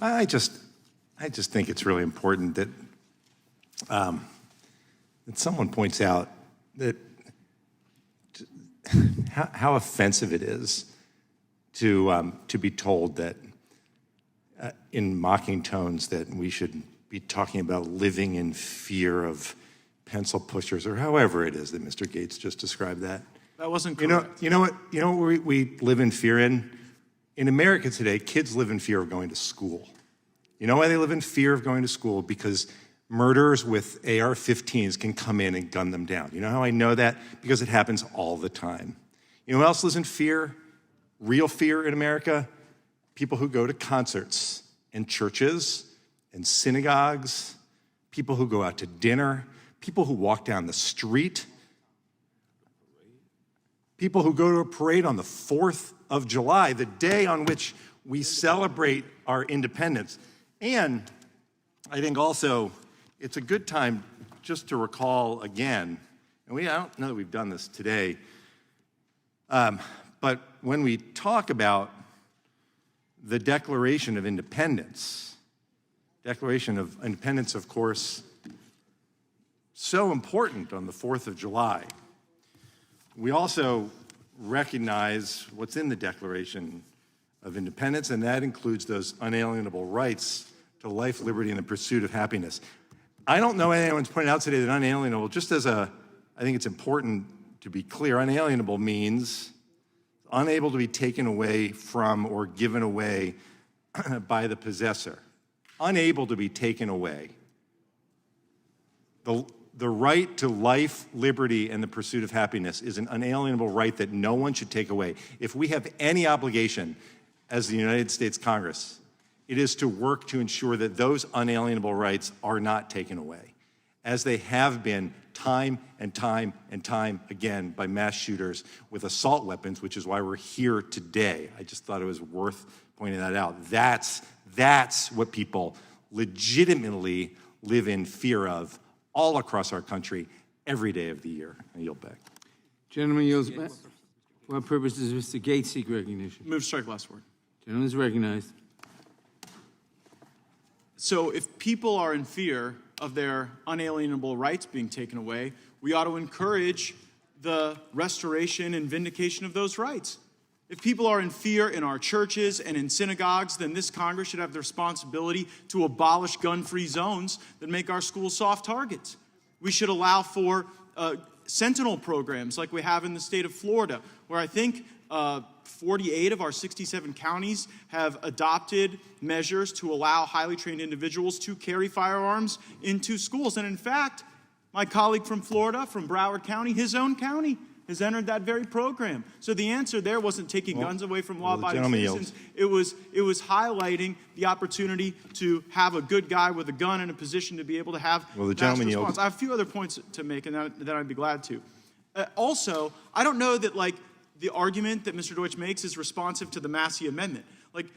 I just think it's really important that that someone points out that how offensive it is to be told that in mocking tones that we should be talking about living in fear of pencil pushers, or however it is that Mr. Gates just described that. That wasn't correct. You know what we live in fear in? In America today, kids live in fear of going to school. You know why they live in fear of going to school? Because murderers with AR-15s can come in and gun them down. You know how I know that? Because it happens all the time. You know who else lives in fear? Real fear in America? People who go to concerts and churches and synagogues, people who go out to dinner, people who walk down the street, people who go to a parade on the 4th of July, the day on which we celebrate our independence. And I think also it's a good time just to recall again, and I don't know that we've done this today, but when we talk about the Declaration of Independence, of course, so important on the 4th of July. We also recognize what's in the Declaration of Independence, and that includes those unalienable rights to life, liberty, and the pursuit of happiness. I don't know anyone's pointed out today that unalienable, I think it's important to be clear, unalienable means unable to be taken away from or given away by the possessor. Unable to be taken away. The right to life, liberty, and the pursuit of happiness is an unalienable right that no one should take away. If we have any obligation as the United States Congress, it is to work to ensure that those unalienable rights are not taken away, as they have been time and time and time again by mass shooters with assault weapons, which is why we're here today. I just thought it was worth pointing that out. That's what people legitimately live in fear of all across our country every day of the year. I yield back. Gentleman yields back. For what purpose does Mr. Gates seek recognition? Move to strike last word. Gentleman is recognized. So if people are in fear of their unalienable rights being taken away, we ought to encourage the restoration and vindication of those rights. If people are in fear in our churches and in synagogues, then this Congress should have the responsibility to abolish gun-free zones that make our schools soft targets. We should allow for sentinel programs like we have in the state of Florida, where I think 48 of our 67 counties have adopted measures to allow highly trained individuals to carry firearms into schools. And in fact, my colleague from Florida, from Broward County, his own county, has entered that very program. So the answer there wasn't taking guns away from law-abiding citizens. It was highlighting the opportunity to have a good guy with a gun in a position to be able to have mass response. I have a few other points to make, and then I'd be glad to. Also, I don't know that the argument that Mr. Deutch makes is responsive to the Massey Amendment.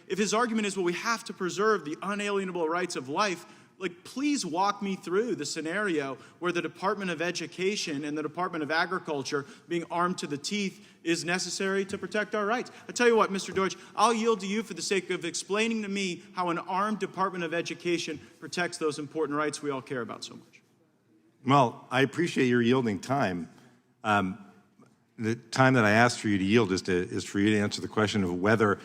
If his argument is, well, we have to preserve the unalienable rights of life, please walk me through the scenario where the Department of Education and the Department of Agriculture being armed to the teeth is necessary to protect our rights. I tell you what, Mr. Deutch, I'll yield to you for the sake of explaining to me how an armed Department of Education protects those important rights we all care about so much. Well, I appreciate your yielding time. The time that I asked for you to yield is for you to answer the question of whether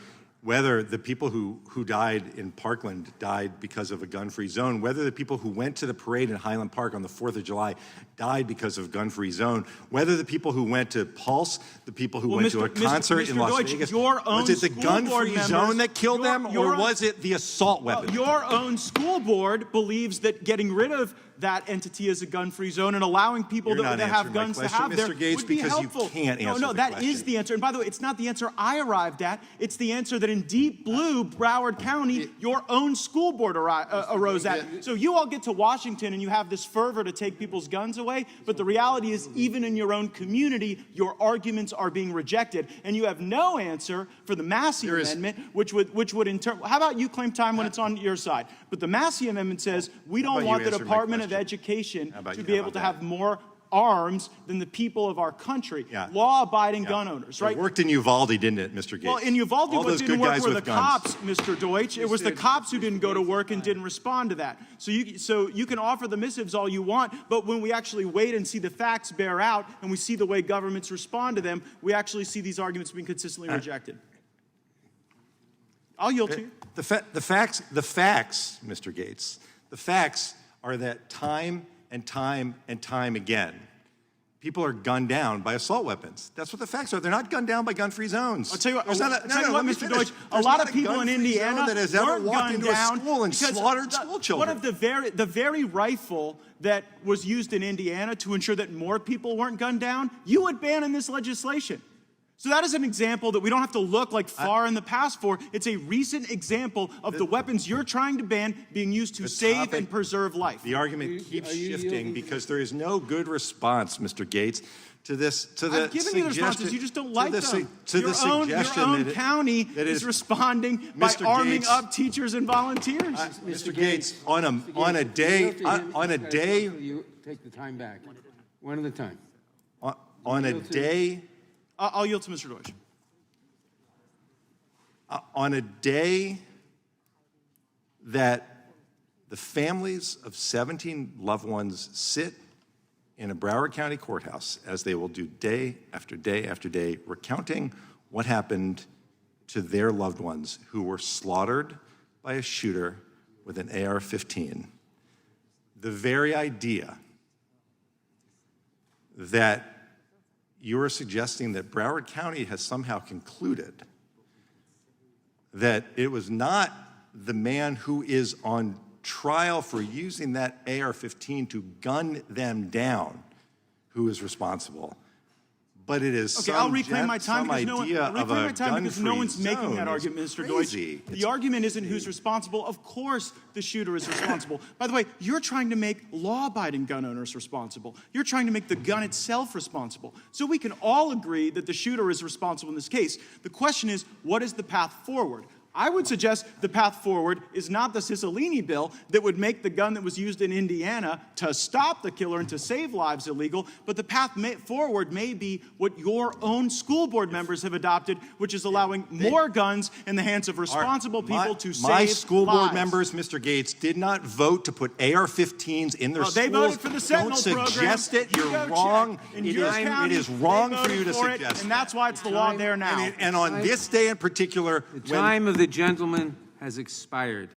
the people who died in Parkland died because of a gun-free zone, whether the people who went to the parade in Highland Park on the 4th of July died because of gun-free zone, whether the people who went to Pulse, the people who went to a concert in Las Vegas, was it the gun-free zone that killed them, or was it the assault weapon? Your own school board believes that getting rid of that entity as a gun-free zone and allowing people that have guns to have there would be helpful. You can't answer no, that is the answer. And by the way, it's not the answer I arrived at. It's the answer that in deep blue Broward County, your own school board arose at. So you all get to Washington and you have this fervor to take people's guns away, but the reality is even in your own community, your arguments are being rejected, and you have no answer for the Massey Amendment, which would in turn, how about you claim time when it's on your side? But the Massey Amendment says we don't want the Department of Education to be able to have more arms than the people of our country. Yeah. Law-abiding gun owners, right? It worked in Uvalde, didn't it, Mr. Gates? Well, in Uvalde, All what those didn't good work guys were the with guns. cops, Mr. Deutch. It was the cops who didn't go to work and didn't respond to that. So you can offer the missives all you want, but when we actually wait and see the facts bear out and we see the way governments respond to them, we actually see these arguments being consistently rejected. I'll yield to you. The facts, Mr. Gates, the facts are that time and time and time again, people are gunned down by assault weapons. That's what the facts are. They're not gunned down by gun-free zones. I'll tell you what, let me Mr. finish. Deutch, a There's lot not of people in gun-free Indiana zone that has ever weren't walked gunned into a down school and because slaughtered school children. One of the very rifle that was used in Indiana to ensure that more people weren't gunned down, you would ban in this legislation. So that is an example that we don't have to look like far in the past for. It's a recent example of the weapons you're trying to ban being used to save and preserve life. The argument keeps shifting because there is no good response, Mr. Gates, to this. I've given you the responses. You just don't like them. Your own county is responding by arming up teachers and volunteers. Mr. Gates, on a day, You take the time back. One at a time. on a day. I'll yield to Mr. Deutch. On a day that the families of 17 loved ones sit in a Broward County courthouse, as they will do day after day after day, recounting what happened to their loved ones who were slaughtered by a shooter with an AR-15. The very idea that you are suggesting that Broward County has somehow concluded that it was not the man who is on trial for using that AR-15 to gun them down who is responsible, but it is I'll reclaim my time because no one's making zone that argument, Mr. Deutch. The argument isn't who's responsible. Of course the shooter is responsible. By the way, you're trying to make law-abiding gun owners responsible. You're trying to make the gun itself responsible. So we can all agree that the shooter is responsible in this case. The question is, what is the path forward? I would suggest the path forward is not the Cicilline bill that would make the gun that was used in Indiana to stop the killer and to save lives illegal, but the path forward may be what your own school board members have adopted, which is allowing more guns in the hands of responsible people to save lives. My school board members, Mr. Gates, did not vote to put AR-15s in their schools. They voted for the Sentinel Don't suggest it. You're wrong. It is wrong for you to suggest it. And that's why it's the law there now. And on this day in particular, The time of the gentleman has expired.